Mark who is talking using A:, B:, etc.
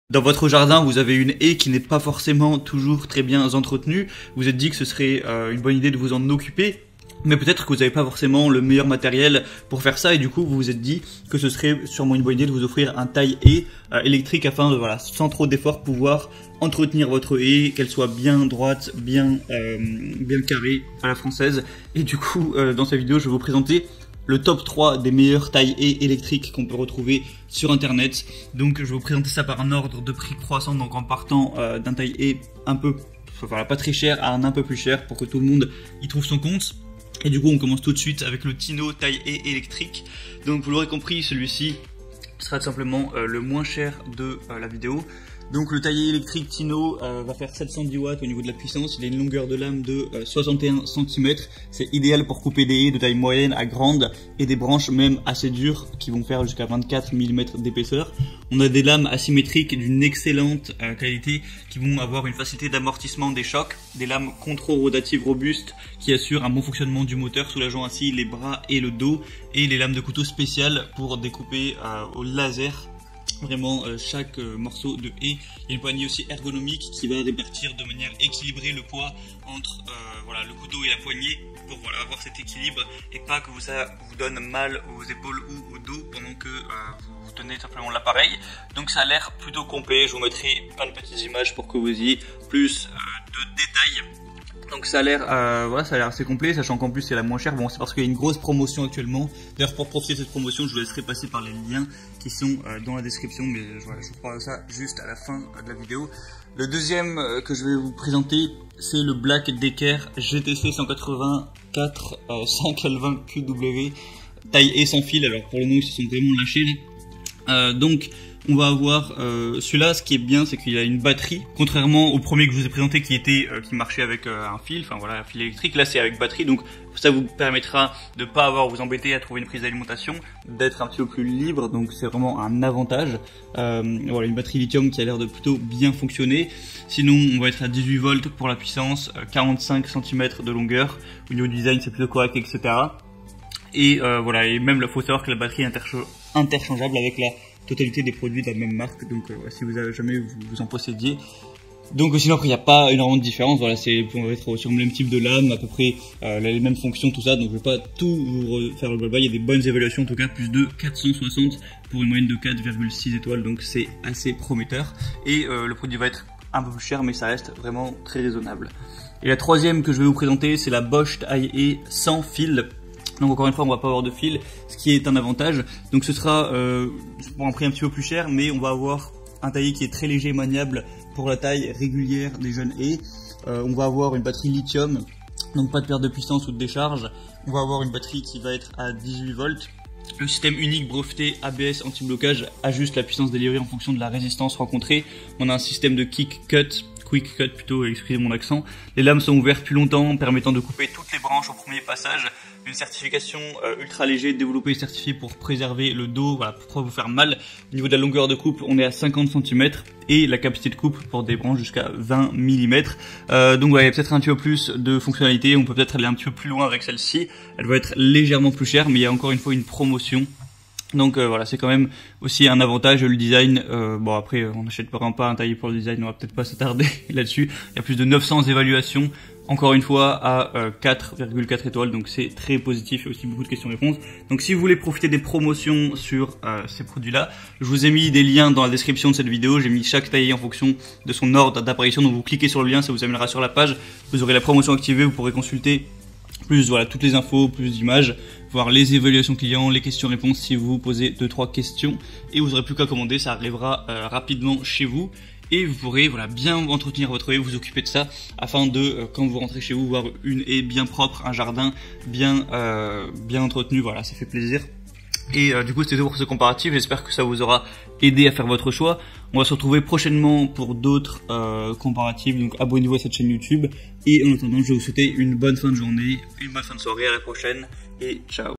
A: Dans votre jardin, vous avez une haie qui n'est pas forcément toujours très bien entretenue. Vous vous êtes dit que ce serait une bonne idée de vous en occuper. Mais peut-être que vous n'avez pas forcément le meilleur matériel pour faire ça et du coup vous vous êtes dit que ce serait sûrement une bonne idée de vous offrir un taille-haie électrique afin de, voilà, sans trop d'efforts, pouvoir entretenir votre haie, qu'elle soit bien droite, bien carrée à la française. Et du coup, dans cette vidéo, je vais vous présenter le top 3 des meilleures taille-haie électriques qu'on peut retrouver sur internet. Donc je vais vous présenter ça par un ordre de prix croissant, donc en partant d'un taille-haie un peu, voilà, pas très cher à un peu plus cher pour que tout le monde y trouve son compte. Et du coup on commence tout de suite avec le Tino taille-haie électrique. Donc vous l'aurez compris, celui-ci sera tout simplement le moins cher de la vidéo. Donc le taille-haie électrique Tino va faire 710 watts au niveau de la puissance. Il a une longueur de lame de 61 cm. C'est idéal pour couper des haies de taille moyenne à grande et des branches même assez dures qui vont faire jusqu'à 24 mm d'épaisseur. On a des lames asymétriques d'une excellente qualité qui vont avoir une facilité d'amortissement des chocs. Des lames contre-rotatives robustes qui assurent un bon fonctionnement du moteur, soulageant ainsi les bras et le dos. Et les lames de couteau spéciales pour découper au laser vraiment chaque morceau de haie. Il y a une poignée aussi ergonomique qui va répartir de manière équilibrée le poids entre voilà, le couteau et la poignée pour voilà, avoir cet équilibre et pas que ça vous donne mal aux épaules ou au dos pendant que vous tenez simplement l'appareil. Donc ça a l'air plutôt complet. Je vous mettrai plein de petites images pour que vous ayez plus de détails. Donc ça a l'air voilà, ça a l'air assez complet, sachant qu'en plus c'est la moins chère. Bon, c'est parce qu'il y a une grosse promotion actuellement. D'ailleurs, pour profiter de cette promotion, je vous laisserai passer par les liens qui sont dans la description, mais voilà, je vous parle de ça juste à la fin de la vidéo. Le deuxième que je vais vous présenter, c'est le Black Decker GTC 184 5L20 QW taille-haie sans fil. Alors pour le moment ils se sont vraiment lâchés là. Donc on va avoir celui-là. Ce qui est bien, c'est qu'il a une batterie, contrairement au premier que je vous ai présenté qui marchait avec un fil, enfin voilà, un fil électrique. Là c'est avec batterie, donc ça vous permettra de pas avoir à vous embêter à trouver une prise d'alimentation, d'être un petit peu plus libre, donc c'est vraiment un avantage. Voilà, une batterie lithium qui a l'air de plutôt bien fonctionner. Sinon on va être à 18 volts pour la puissance, 45 cm de longueur. Au niveau du design c'est plutôt correct, etc. Et voilà, et même il faut savoir que la batterie est interchangeable avec la totalité des produits de la même marque, donc si vous avez jamais vous en possédiez. Donc sinon après il n'y a pas énormément de différence, voilà, on va être sur le même type de lame, à peu près les mêmes fonctions, tout ça, donc je vais pas tout vous refaire le global. Il y a des bonnes évaluations, en tout cas plus de 460 pour une moyenne de 4,6 étoiles, donc c'est assez prometteur. Et le produit va être un peu plus cher, mais ça reste vraiment très raisonnable. Et la troisième que je vais vous présenter, c'est la Bosch taille-haie sans fil. Donc encore une fois on va pas avoir de fil, ce qui est un avantage. Donc ce sera pour un prix un petit peu plus cher, mais on va avoir un taille-haie qui est très léger et maniable pour la taille régulière des jeunes haies. On va avoir une batterie lithium, donc pas de perte de puissance ou de décharge. On va avoir une batterie qui va être à 18 volts. Le système unique breveté ABS anti-blocage ajuste la puissance délivrée en fonction de la résistance rencontrée. On a un système de quick cut plutôt, excusez mon accent. Les lames sont ouvertes plus longtemps, permettant de couper toutes les branches au premier passage. Une certification ultra léger, développée et certifiée pour préserver le dos, voilà, pour pas vous faire mal. Au niveau de la longueur de coupe, on est à 50 cm et la capacité de coupe pour des branches jusqu'à 20 mm. Donc voilà, il y a peut-être un petit peu plus de fonctionnalité. On peut peut-être aller un petit peu plus loin avec celle-ci. Elle va être légèrement plus chère, mais il y a encore une fois une promotion. Donc voilà, c'est quand même aussi un avantage. Le design, bon après on n'achète vraiment pas un taille pour le design, on va peut-être pas s'attarder là-dessus. Il y a plus de 900 évaluations, encore une fois à 4,4 étoiles, donc c'est très positif. Il y a aussi beaucoup de questions-réponses. Donc si vous voulez profiter des promotions sur ces produits-là, je vous ai mis des liens dans la description de cette vidéo. J'ai mis chaque taille-haie en fonction de son ordre d'apparition, donc vous cliquez sur le lien, ça vous amènera sur la page. Vous aurez la promotion activée, vous pourrez consulter plus voilà, toutes les infos, plus d'images, voir les évaluations clients, les questions-réponses si vous posez 2-3 questions, et vous n'aurez plus qu'à commander, ça arrivera rapidement chez vous, et vous pourrez voilà, bien entretenir votre haie, vous occuper de ça, afin de, quand vous rentrez chez vous, voir une haie bien propre, un jardin bien entretenu, voilà, ça fait plaisir. Et du coup c'était tout pour ce comparatif, j'espère que ça vous aura aidé à faire votre choix. On va se retrouver prochainement pour d'autres comparatifs, donc abonnez-vous à cette chaîne YouTube. Et en attendant, je vais vous souhaiter une bonne fin de journée, une bonne fin de soirée, à la prochaine et ciao.